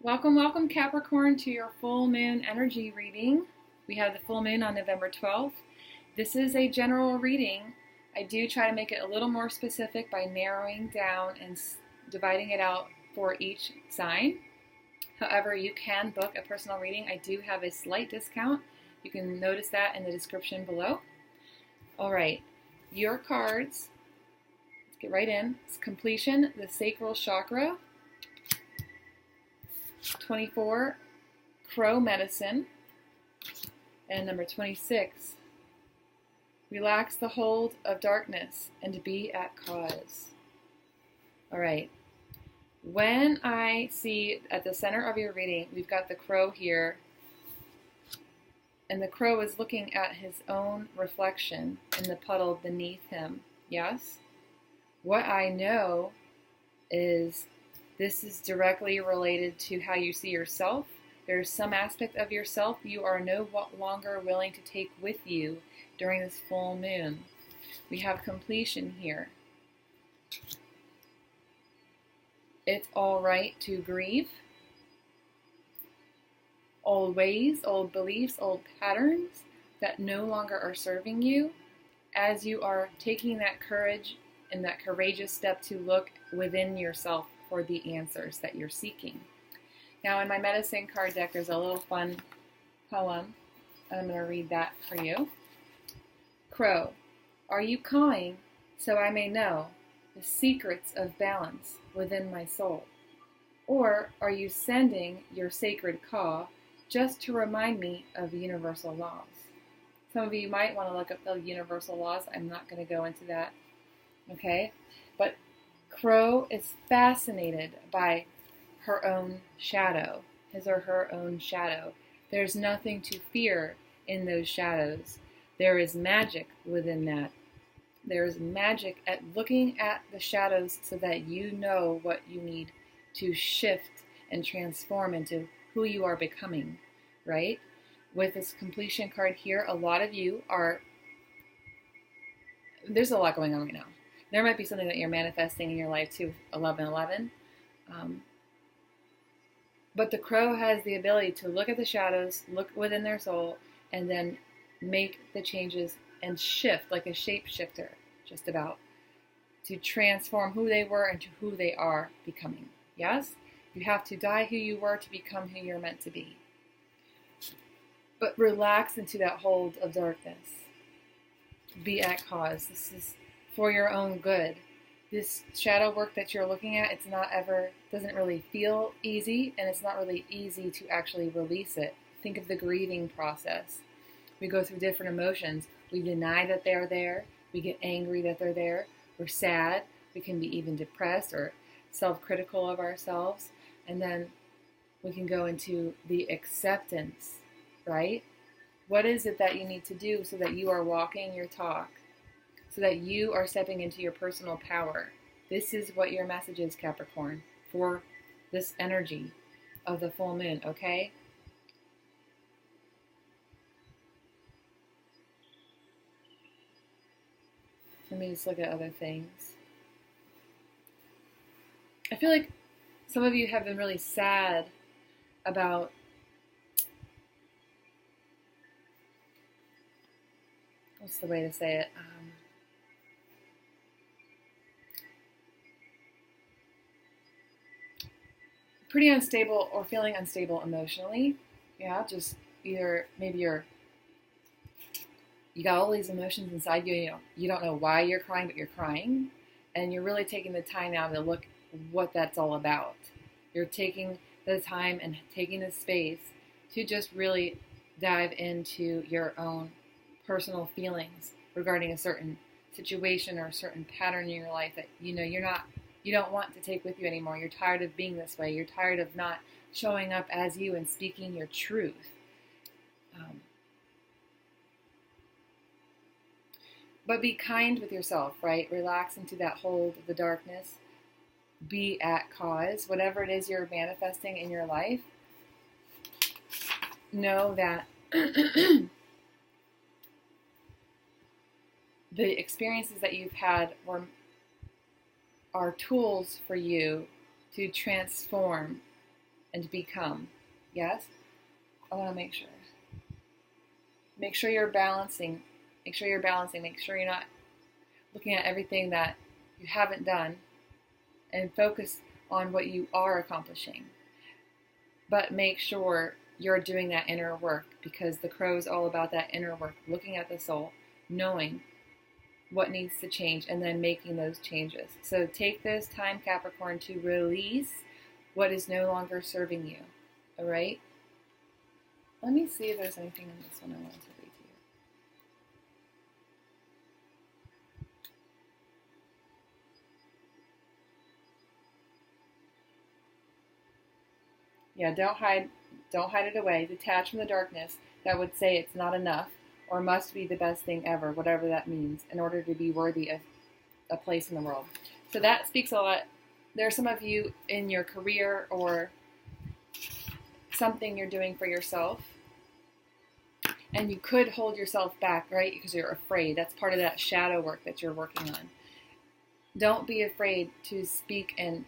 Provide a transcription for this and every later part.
Welcome, welcome Capricorn to your full moon energy reading. We have the full moon on November 12th. This is a general reading. I do try to make it a little more specific by narrowing down and dividing it out for each sign. However, you can book a personal reading. I do have a slight discount. You can notice that in the description below. All right, your cards. Let's get right in. It's completion, the sacral chakra. 24, crow medicine, and number 26, relax the hold of darkness and be at cause. All right, when I see at the center of your reading, we've got the crow here, and the crow is looking at his own reflection in the puddle beneath him. Yes? What I know is this is directly related to how you see yourself. There's some aspect of yourself you are no longer willing to take with you during this full moon. We have completion here. It's all right to grieve old ways, old beliefs, old patterns that no longer are serving you as you are taking that courage and that courageous step to look within yourself for the answers that you're seeking. Now in my medicine card deck there's a little fun poem. I'm going to read that for you. Crow, are you cawing so I may know the secrets of balance within my soul? Or are you sending your sacred caw just to remind me of universal laws? Some of you might want to look up the universal laws. I'm not going to go into that. Okay? But Crow is fascinated by her own shadow, his or her own shadow. There's nothing to fear in those shadows. There is magic within that. There is magic at looking at the shadows so that you know what you need to shift and transform into who you are becoming, right? With this completion card here, a lot of you are, there's a lot going on right now. There might be something that you're manifesting in your life too, 1111. But the crow has the ability to look at the shadows, look within their soul, and then make the changes and shift like a shapeshifter, just about, to transform who they were into who they are becoming. Yes? You have to die who you were to become who you're meant to be. But relax into that hold of darkness. Be at cause. This is for your own good. This shadow work that you're looking at, doesn't really feel easy, and it's not really easy to actually release it. Think of the grieving process. We go through different emotions. We deny that they're there. We get angry that they're there. We're sad. We can be even depressed or self-critical of ourselves. And then we can go into the acceptance, right? What is it that you need to do so that you are walking your talk? So that you are stepping into your personal power. This is what your message is, Capricorn, for this energy of the full moon, okay? Let me just look at other things. I feel like some of you have been really sad about what's the way to say it? Pretty unstable or feeling unstable emotionally. Yeah, just either maybe you got all these emotions inside you, you don't know why you're crying, but you're crying, and you're really taking the time now to look what that's all about. You're taking the time and taking the space to just really dive into your own personal feelings regarding a certain situation or a certain pattern in your life that you don't want to take with you anymore. You're tired of being this way. You're tired of not showing up as you and speaking your truth. But be kind with yourself, right? Relax into that hold of the darkness. Be at cause. Whatever it is you're manifesting in your life, know that the experiences that you've had are tools for you to transform and to become. Yes? I want to make sure. Make sure you're balancing. Make sure you're balancing. Make sure you're not looking at everything that you haven't done, and focus on what you are accomplishing. But make sure you're doing that inner work, because the crow is all about that inner work, looking at the soul, knowing what needs to change, and then making those changes. So take this time, Capricorn, to release what is no longer serving you. All right? Let me see if there's anything in this one I want to read to you. Yeah, don't hide it away. Detach from the darkness that would say it's not enough or must be the best thing ever, whatever that means, in order to be worthy of a place in the world. So that speaks a lot. There are some of you in your career or something you're doing for yourself, and you could hold yourself back, right? Because you're afraid. That's part of that shadow work that you're working on. Don't be afraid to speak and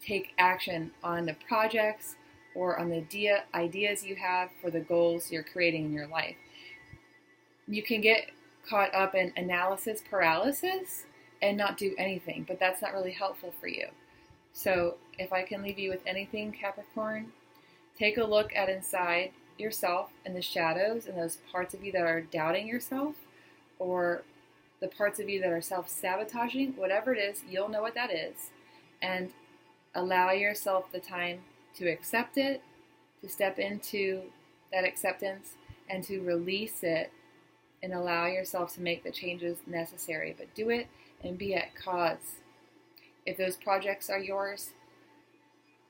take action on the projects or on the ideas you have for the goals you're creating in your life. You can get caught up in analysis paralysis and not do anything, but that's not really helpful for you. So if I can leave you with anything, Capricorn, take a look at inside yourself and the shadows and those parts of you that are doubting yourself, or the parts of you that are self-sabotaging. Whatever it is, you'll know what that is, and allow yourself the time to accept it, to step into that acceptance, and to release it, and allow yourself to make the changes necessary. But do it and be at cause. If those projects are yours,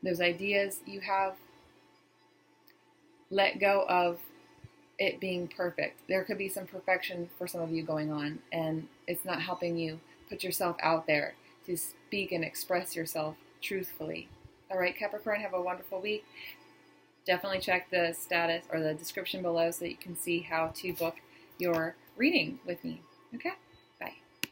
those ideas you have, let go of it being perfect. There could be some perfection for some of you going on, and it's not helping you put yourself out there to speak and express yourself truthfully. All right, Capricorn, have a wonderful week. Definitely check the status or the description below so that you can see how to book your reading with me. Okay?